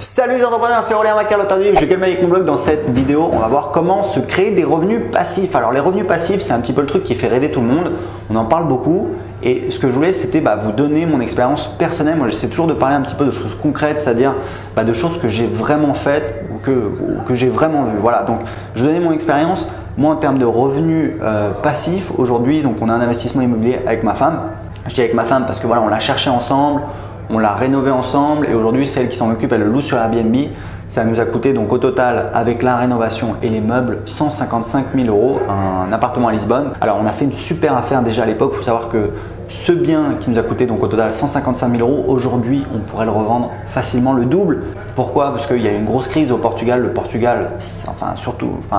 Salut les entrepreneurs, c'est Aurélien Macar, l'auteur du livre Je gagne avec mon blog. Dans cette vidéo, on va voir comment se créer des revenus passifs. Alors les revenus passifs, c'est un petit peu le truc qui fait rêver tout le monde. On en parle beaucoup et ce que je voulais, c'était vous donner mon expérience personnelle. Moi, j'essaie toujours de parler un petit peu de choses concrètes, c'est-à-dire de choses que j'ai vraiment faites ou que j'ai vraiment vues. Voilà, donc je vais donner mon expérience. Moi, en termes de revenus passifs, aujourd'hui, donc on a un investissement immobilier avec ma femme. Je dis avec ma femme parce que voilà, on l'a cherché ensemble. On l'a rénové ensemble et aujourd'hui c'est elle qui s'en occupe, elle le loue sur Airbnb. Ça nous a coûté donc au total avec la rénovation et les meubles 155 000 €, un appartement à Lisbonne. Alors on a fait une super affaire déjà à l'époque. Il faut savoir que ce bien qui nous a coûté donc au total 155 000 €, aujourd'hui on pourrait le revendre facilement le double. Pourquoi? Parce qu'il y a une grosse crise au Portugal. Le Portugal,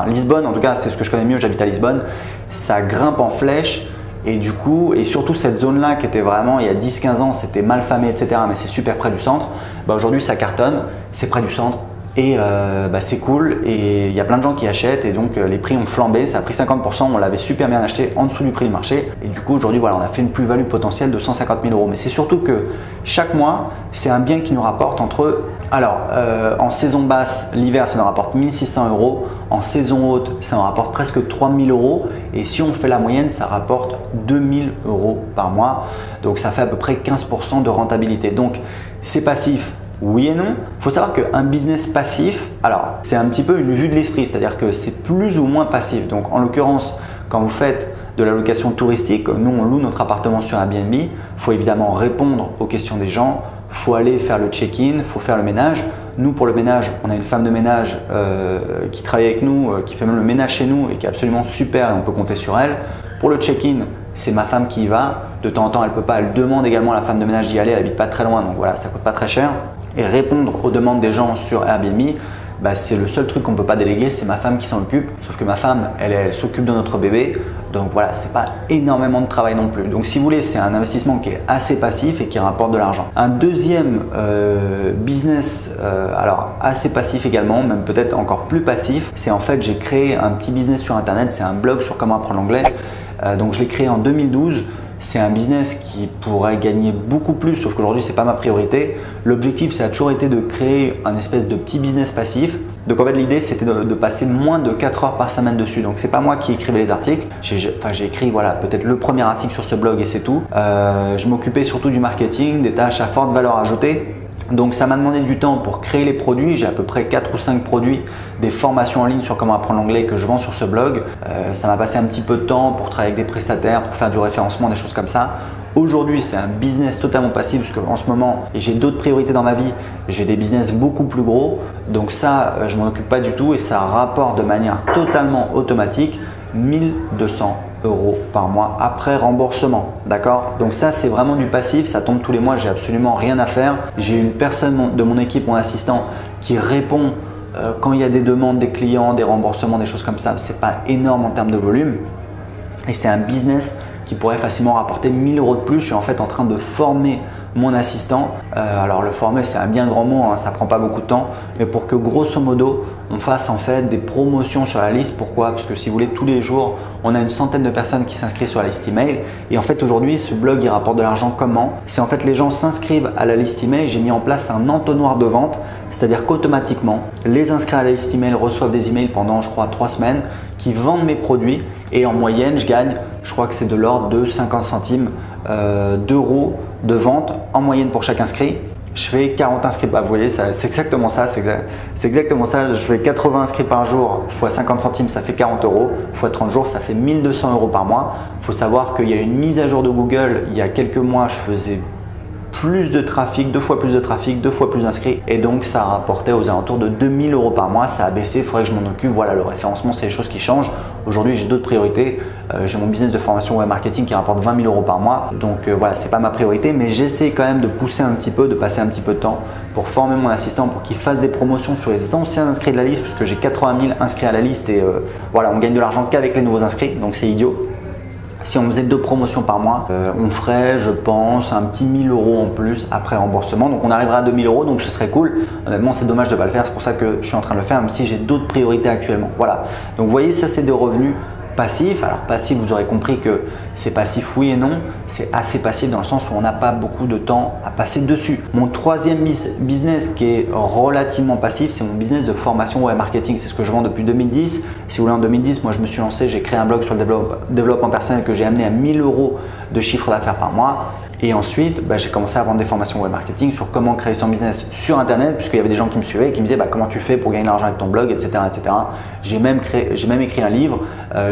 Lisbonne en tout cas, c'est ce que je connais mieux, j'habite à Lisbonne. Ça grimpe en flèche. Et du coup, et surtout cette zone-là qui était vraiment, il y a 10-15 ans, c'était mal famé, etc. Mais c'est super près du centre. Aujourd'hui, ça cartonne, c'est près du centre et c'est cool. Et il y a plein de gens qui achètent et donc les prix ont flambé. Ça a pris 50%, on l'avait super bien acheté en dessous du prix du marché. Et du coup, aujourd'hui, voilà, on a fait une plus-value potentielle de 150 000 €. Mais c'est surtout que chaque mois, c'est un bien qui nous rapporte en saison basse, l'hiver, ça nous rapporte 1 600 €. En saison haute, ça nous rapporte presque 3 000 €. Et si on fait la moyenne, ça rapporte 2 000 € par mois. Donc, ça fait à peu près 15% de rentabilité. Donc, c'est passif. Oui et non. Il faut savoir qu'un business passif, alors c'est un petit peu une vue de l'esprit, c'est-à-dire que c'est plus ou moins passif. Donc, en l'occurrence, quand vous faites de la location touristique, nous on loue notre appartement sur Airbnb, il faut évidemment répondre aux questions des gens. Il faut aller faire le check-in, il faut faire le ménage. Nous, pour le ménage, on a une femme de ménage qui travaille avec nous, qui fait même le ménage chez nous et qui est absolument super et on peut compter sur elle. Pour le check-in, c'est ma femme qui y va. De temps en temps, elle peut pas, elle demande également à la femme de ménage d'y aller, elle habite pas très loin, donc voilà, ça coûte pas très cher. Et répondre aux demandes des gens sur Airbnb, c'est le seul truc qu'on ne peut pas déléguer, c'est ma femme qui s'en occupe. Sauf que ma femme, elle s'occupe de notre bébé. Donc voilà, c'est pas énormément de travail non plus. Donc si vous voulez, c'est un investissement qui est assez passif et qui rapporte de l'argent. Un deuxième business, alors assez passif également, même peut-être encore plus passif, c'est en fait j'ai créé un petit business sur internet, c'est un blog sur comment apprendre l'anglais. Donc je l'ai créé en 2012. C'est un business qui pourrait gagner beaucoup plus, sauf qu'aujourd'hui, ce n'est pas ma priorité. L'objectif, ça a toujours été de créer un espèce de petit business passif. Donc en fait, l'idée, c'était de passer moins de 4 heures par semaine dessus. Donc c'est pas moi qui écrivais les articles. J'ai écrit peut-être le premier article sur ce blog et c'est tout. Je m'occupais surtout du marketing, des tâches à forte valeur ajoutée. Donc ça m'a demandé du temps pour créer les produits. J'ai à peu près 4 ou 5 produits, des formations en ligne sur comment apprendre l'anglais que je vends sur ce blog. Ça m'a passé un petit peu de temps pour travailler avec des prestataires, pour faire du référencement, des choses comme ça. Aujourd'hui, c'est un business totalement passif parce qu'en ce moment, j'ai d'autres priorités dans ma vie. J'ai des business beaucoup plus gros. Donc ça, je m'en occupe pas du tout et ça rapporte de manière totalement automatique 1 200 € par mois après remboursement, d'accord? Donc ça, c'est vraiment du passif, ça tombe tous les mois, j'ai absolument rien à faire. J'ai une personne de mon équipe, mon assistant, qui répond quand il y a des demandes des clients, des remboursements, des choses comme ça. C'est pas énorme en termes de volume et c'est un business qui pourrait facilement rapporter 1 000 € de plus. Je suis en fait en train de former mon assistant. Alors le former, c'est un bien grand mot, hein, ça prend pas beaucoup de temps, mais pour que grosso modo on fasse en fait des promotions sur la liste. Pourquoi? Parce que si vous voulez, tous les jours on a une centaine de personnes qui s'inscrivent sur la liste email et en fait aujourd'hui ce blog il rapporte de l'argent comment? C'est en fait les gens s'inscrivent à la liste email. J'ai mis en place un entonnoir de vente, c'est-à-dire qu'automatiquement les inscrits à la liste email reçoivent des emails pendant je crois 3 semaines qui vendent mes produits et en moyenne je gagne, je crois que c'est de l'ordre de 50 centimes d'euros de vente en moyenne pour chaque inscrit. Je fais 40 inscrits, vous voyez, c'est exactement ça, c'est exactement ça. Je fais 80 inscrits par jour fois 50 centimes, ça fait 40 € fois 30 jours, ça fait 1 200 € par mois. Il faut savoir qu'il y a une mise à jour de Google. Il y a quelques mois, je faisais plus de trafic, 2 fois plus de trafic, 2 fois plus d'inscrits et donc ça rapportait aux alentours de 2 000 € par mois. Ça a baissé, il faudrait que je m'en occupe. Voilà, le référencement, c'est les choses qui changent. Aujourd'hui, j'ai d'autres priorités. J'ai mon business de formation web marketing qui rapporte 20 000 € par mois. Donc voilà, c'est pas ma priorité, mais j'essaie quand même de pousser un petit peu, de passer un petit peu de temps pour former mon assistant pour qu'il fasse des promotions sur les anciens inscrits de la liste, puisque j'ai 80 000 inscrits à la liste et voilà, on gagne de l'argent qu'avec les nouveaux inscrits, donc c'est idiot. Si on faisait 2 promotions par mois, on ferait, je pense, un petit 1 000 € en plus après remboursement. Donc on arriverait à 2 000 €, donc ce serait cool. Honnêtement, c'est dommage de ne pas le faire. C'est pour ça que je suis en train de le faire, même si j'ai d'autres priorités actuellement. Voilà. Donc vous voyez, ça c'est des revenus passif. Alors passif, vous aurez compris que c'est passif oui et non, c'est assez passif dans le sens où on n'a pas beaucoup de temps à passer dessus. Mon troisième business qui est relativement passif, c'est mon business de formation web marketing. C'est ce que je vends depuis 2010. Si vous voulez, en 2010, moi je me suis lancé, j'ai créé un blog sur le développement personnel que j'ai amené à 1000 € de chiffre d'affaires par mois. Et ensuite, j'ai commencé à vendre des formations web marketing sur comment créer son business sur Internet, puisqu'il y avait des gens qui me suivaient et qui me disaient comment tu fais pour gagner de l'argent avec ton blog, etc. etc. J'ai même écrit un livre,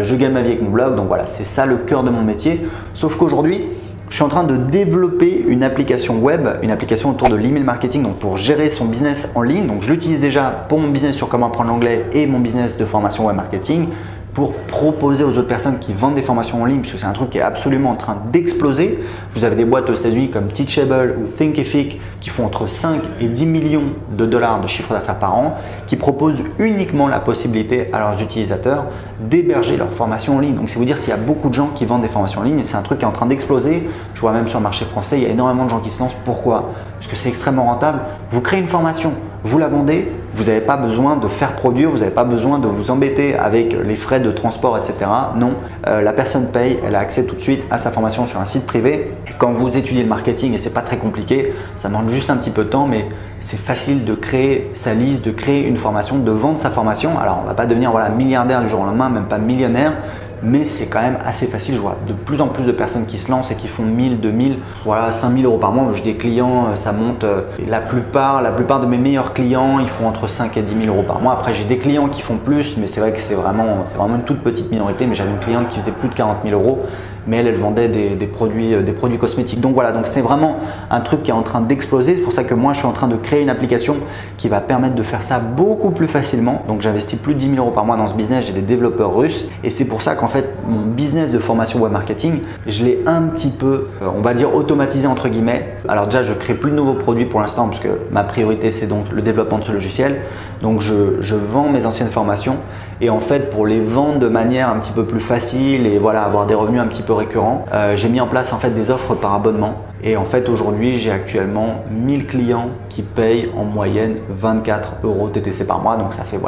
je gagne ma vie avec mon blog. Donc voilà, c'est ça le cœur de mon métier. Sauf qu'aujourd'hui, je suis en train de développer une application web, une application autour de l'email marketing, donc pour gérer son business en ligne. Donc je l'utilise déjà pour mon business sur comment apprendre l'anglais et mon business de formation web marketing, pour proposer aux autres personnes qui vendent des formations en ligne, puisque c'est un truc qui est absolument en train d'exploser. Vous avez des boîtes aux États-Unis comme Teachable ou Thinkific qui font entre 5 et 10 millions de dollars de chiffre d'affaires par an, qui proposent uniquement la possibilité à leurs utilisateurs d'héberger leurs formations en ligne. Donc c'est vous dire s'il y a beaucoup de gens qui vendent des formations en ligne, et c'est un truc qui est en train d'exploser. Je vois même sur le marché français, il y a énormément de gens qui se lancent. Pourquoi? Parce que c'est extrêmement rentable. Vous créez une formation, vous la vendez, vous n'avez pas besoin de faire produire, vous n'avez pas besoin de vous embêter avec les frais de transport, etc. Non, la personne paye, elle a accès tout de suite à sa formation sur un site privé. Et quand vous étudiez le marketing, et c'est pas très compliqué, ça demande juste un petit peu de temps, mais c'est facile de créer sa liste, de créer une formation, de vendre sa formation. Alors on ne va pas devenir milliardaire du jour au lendemain, même pas millionnaire, mais c'est quand même assez facile. Je vois de plus en plus de personnes qui se lancent et qui font 1000, 2000, 5000 € par mois. J'ai des clients, ça monte. La plupart de mes meilleurs clients, ils font entre 5 et 10 000 € par mois. Après, j'ai des clients qui font plus, mais c'est vrai que c'est vraiment une toute petite minorité. Mais j'avais une cliente qui faisait plus de 40 000 €, mais elle vendait des produits cosmétiques. Donc voilà, donc c'est vraiment un truc qui est en train d'exploser. C'est pour ça que moi, je suis en train de créer une application qui va permettre de faire ça beaucoup plus facilement. Donc j'investis plus de 10 000 € par mois dans ce business. J'ai des développeurs russes, et c'est pour ça qu'en fait, mon business de formation web marketing, je l'ai un petit peu, on va dire, automatisé entre guillemets. Alors déjà, je crée plus de nouveaux produits pour l'instant, parce que ma priorité, c'est donc le développement de ce logiciel. Donc je vends mes anciennes formations, et en fait, pour les vendre de manière un petit peu plus facile et voilà, avoir des revenus un petit peu récurrents, j'ai mis en place en fait des offres par abonnement. Et en fait, aujourd'hui, j'ai actuellement 1000 clients qui payent en moyenne 24 € TTC par mois. Donc ça fait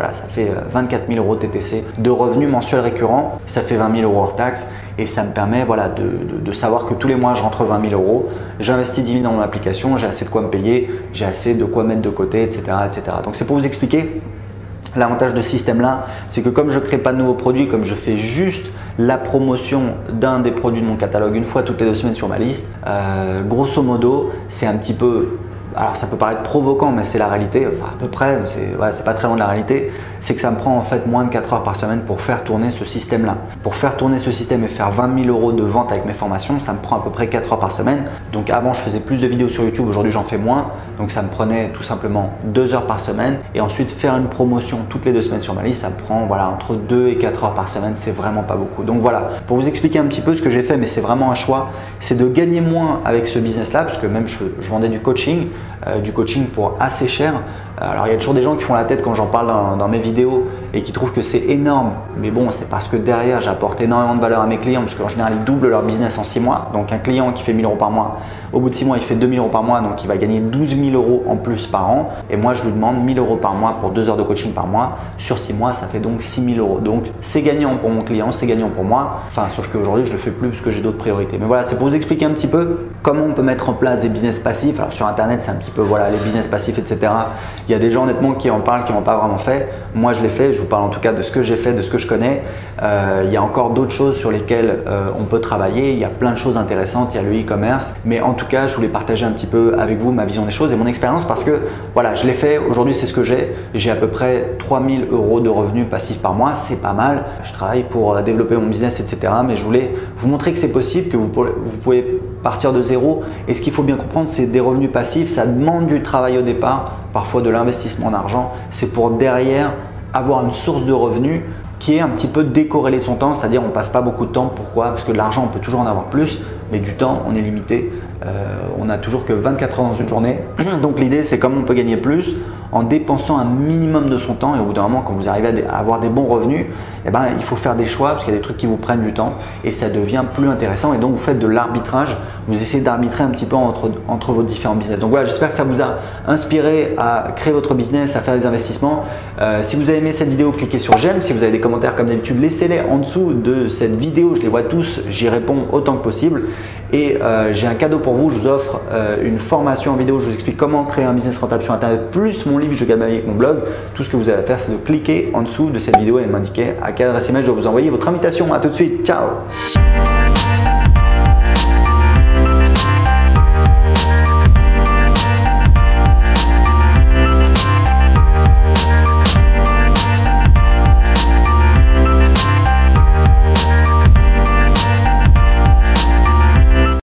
24 000 € TTC de revenus mensuels récurrents. Ça fait 20 000 € hors taxe, et ça me permet de savoir que tous les mois, je rentre 20 000 €. J'investis 10 000 dans mon application, j'ai assez de quoi me payer, j'ai assez de quoi mettre de côté, etc. etc. Donc c'est pour vous expliquer. L'avantage de ce système-là, c'est que comme je ne crée pas de nouveaux produits, comme je fais juste la promotion d'un des produits de mon catalogue une fois toutes les 2 semaines sur ma liste, grosso modo, c'est un petit peu… Alors ça peut paraître provoquant, mais c'est la réalité, enfin, à peu près, c'est pas très loin de la réalité, c'est que ça me prend en fait moins de 4 heures par semaine pour faire tourner ce système-là. Pour faire tourner ce système et faire 20 000 € de vente avec mes formations, ça me prend à peu près 4 heures par semaine. Donc avant, je faisais plus de vidéos sur YouTube, aujourd'hui j'en fais moins. Donc ça me prenait tout simplement 2 heures par semaine. Et ensuite, faire une promotion toutes les 2 semaines sur ma liste, ça me prend entre 2 et 4 heures par semaine, c'est vraiment pas beaucoup. Donc voilà, pour vous expliquer un petit peu ce que j'ai fait, mais c'est vraiment un choix, c'est de gagner moins avec ce business-là, parce que même je vendais du coaching pour assez cher. Alors il y a toujours des gens qui font la tête quand j'en parle dans mes vidéos et qui trouvent que c'est énorme, mais bon, c'est parce que derrière j'apporte énormément de valeur à mes clients, parce qu'en général ils doublent leur business en 6 mois. Donc un client qui fait 1000 € par mois, au bout de 6 mois il fait 2000 € par mois, donc il va gagner 12 000 € en plus par an, et moi je lui demande 1000 € par mois pour 2 heures de coaching par mois. Sur 6 mois ça fait donc 6 000 €. Donc c'est gagnant pour mon client, c'est gagnant pour moi, enfin sauf qu'aujourd'hui je le fais plus parce que j'ai d'autres priorités. Mais voilà, c'est pour vous expliquer un petit peu comment on peut mettre en place des business passifs. Alors sur internet c'est un petit peu les business passifs, etc. Il y a des gens honnêtement qui en parlent, qui n'ont pas vraiment fait. Moi je l'ai fait, je vous parle en tout cas de ce que j'ai fait, de ce que je connais. Il y a encore d'autres choses sur lesquelles on peut travailler, il y a plein de choses intéressantes, il y a le e-commerce, mais en tout cas je voulais partager un petit peu avec vous ma vision des choses et mon expérience, parce que voilà, je l'ai fait, aujourd'hui c'est ce que j'ai à peu près 3000 € de revenus passifs par mois, c'est pas mal. Je travaille pour développer mon business, etc. mais je voulais vous montrer que c'est possible, que vous pouvez partir de zéro. Et ce qu'il faut bien comprendre, c'est des revenus passifs, ça demande du travail au départ, parfois de l'investissement d'argent. C'est pour derrière avoir une source de revenus qui est un petit peu décorrélée de son temps, c'est-à-dire on passe pas beaucoup de temps. Pourquoi? Parce que de l'argent on peut toujours en avoir plus, mais du temps on est limité. On n'a toujours que 24 heures dans une journée. Donc l'idée c'est comment on peut gagner plus en dépensant un minimum de son temps. Et au bout d'un moment, quand vous arrivez à avoir des bons revenus, eh ben, il faut faire des choix parce qu'il y a des trucs qui vous prennent du temps et ça devient plus intéressant. Et donc, vous faites de l'arbitrage. Vous essayez d'arbitrer un petit peu entre vos différents business. Donc voilà, j'espère que ça vous a inspiré à créer votre business, à faire des investissements. Si vous avez aimé cette vidéo, cliquez sur j'aime. Si vous avez des commentaires comme d'habitude, laissez-les en dessous de cette vidéo. Je les vois tous, j'y réponds autant que possible. Et j'ai un cadeau pour vous, je vous offre une formation en vidéo, je vous explique comment créer un business rentable sur internet, plus mon livre Je gagne ma vie avec mon blog. Tout ce que vous avez à faire, c'est de cliquer en dessous de cette vidéo et de m'indiquer à quelle adresse email je dois vous envoyer votre invitation. À tout de suite, ciao.